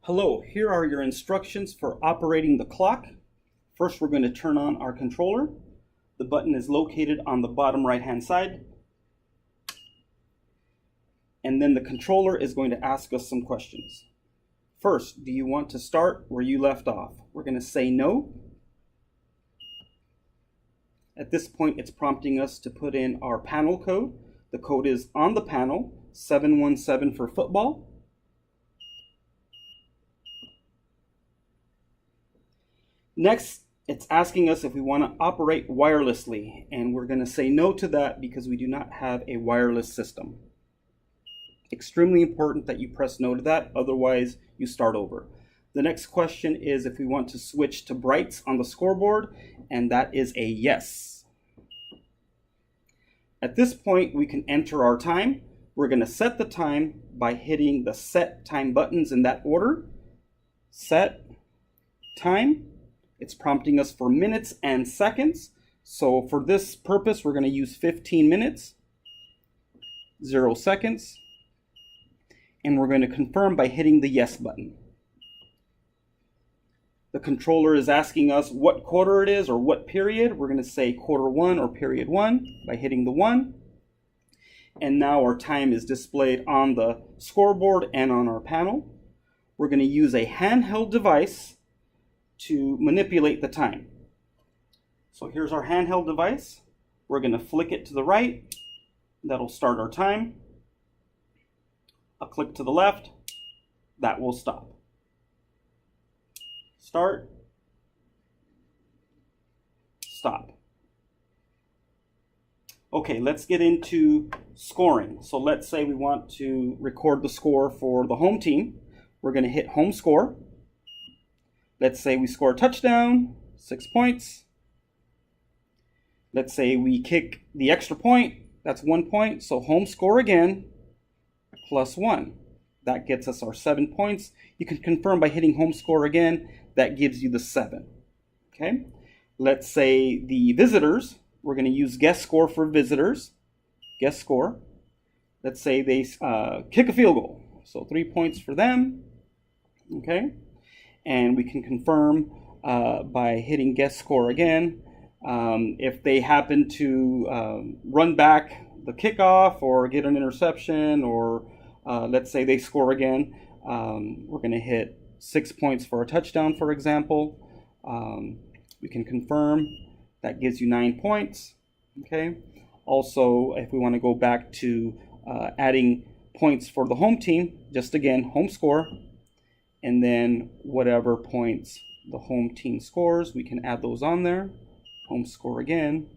Hello, here are your instructions for operating the clock. First, we're going to turn on our controller. The button is located on the bottom right-hand side. And then the controller is going to ask us some questions. First, do you want to start where you left off? We're going to say no. At this point, it's prompting us to put in our panel code. The code is on the panel, 717 for football. Next, it's asking us if we want to operate wirelessly, and we're going to say no to that because we do not have a wireless system. Extremely important that you press no to that, otherwise you start over. The next question is if we want to switch to brights on the scoreboard, and that is a yes. At this point, we can enter our time. We're going to set the time by hitting the set time buttons in that order. Set time. It's prompting us for minutes and seconds. So for this purpose, we're going to use 15 minutes, 0 seconds, and we're going to confirm by hitting the yes button. The controller is asking us what quarter it is or what period. We're going to say quarter 1 or period 1 by hitting the 1. And now our time is displayed on the scoreboard and on our panel. We're going to use a handheld device to manipulate the time. So here's our handheld device. We're going to flick it to the right. That'll start our time. A click to the left. That will stop. Start. Stop. Okay, let's get into scoring. So let's say we want to record the score for the home team. We're going to hit home score. Let's say we score a touchdown, 6 points. Let's say we kick the extra point, that's 1 point. So home score again, plus 1. That gets us our 7 points. You can confirm by hitting home score again. That gives you the 7. Okay. Let's say the visitors, we're going to use guess score for visitors. Guess score. Let's say they kick a field goal. So 3 points for them. Okay. And we can confirm by hitting guess score again. If they happen to run back the kickoff or get an interception, or let's say they score again, we're going to hit 6 points for a touchdown, for example. We can confirm. That gives you 9 points. Okay. Also, if we want to go back to adding points for the home team, just again, home score. And then whatever points the home team scores, we can add those on there. Home score again.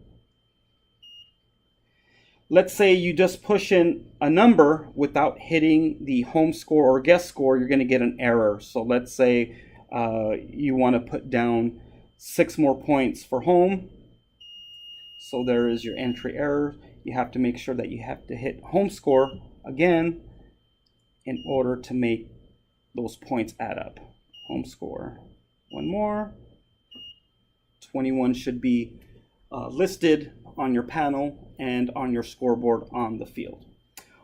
Let's say you just push in a number without hitting the home score or guess score, you're going to get an error. So let's say you want to put down 6 more points for home. So there is your entry error. You have to make sure that you have to hit home score again in order to make those points add up. Home score. 1 more. 21 should be listed on your panel and on your scoreboard on the field.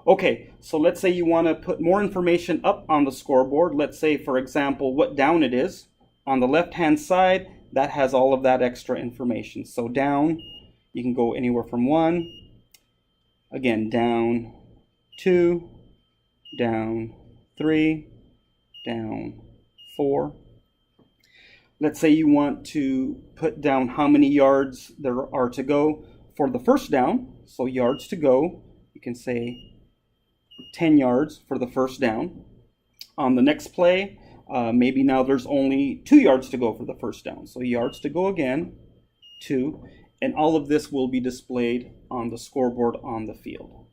Okay, so let's say you want to put more information up on the scoreboard. Let's say, for example, what down it is. On the left-hand side, that has all of that extra information. So down, you can go anywhere from 1. Again, down 2, down 3, down 4. Let's say you want to put down how many yards there are to go for the first down. So yards to go, you can say 10 yards for the first down. On the next play, maybe now there's only 2 yards to go for the first down. So yards to go again, 2. And all of this will be displayed on the scoreboard on the field.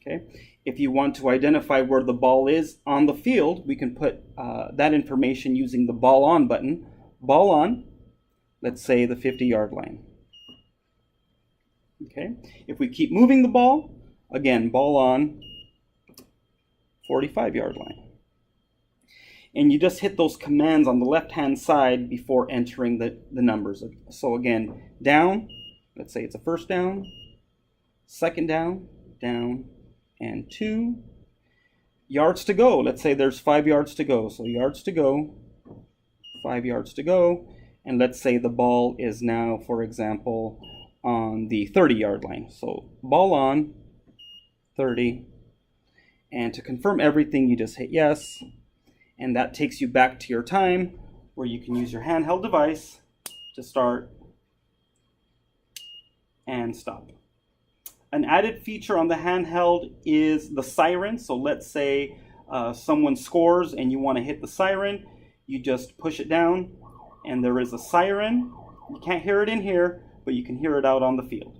Okay. If you want to identify where the ball is on the field, we can put that information using the ball on button. Ball on, let's say the 50-yard line. Okay. If we keep moving the ball, again, ball on, 45-yard line. And you just hit those commands on the left-hand side before entering the numbers. So again, down, let's say it's a first down, second down, down, and 2. yards to go. Let's say there's 5 yards to go. So yards to go, 5 yards to go. And let's say the ball is now, for example, on the 30-yard line. So ball on, 30. And to confirm everything, you just hit yes. And that takes you back to your time where you can use your handheld device to start and stop. An added feature on the handheld is the siren. So let's say someone scores and you want to hit the siren. You just push it down and there is a siren. You can't hear it in here, but you can hear it out on the field.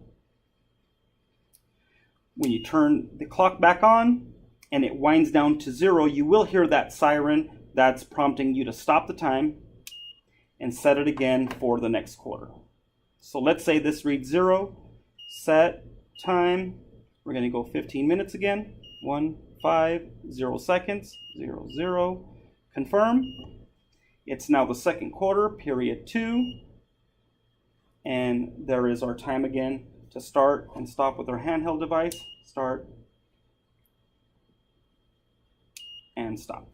When you turn the clock back on and it winds down to 0, you will hear that siren. That's prompting you to stop the time and set it again for the next quarter. So let's say this reads 0, set, time. We're going to go 15 minutes again. 1, 5, 0 seconds, 0, 0. Confirm. It's now the second quarter, period 2. And there is our time again to start and stop with our handheld device. Start and stop.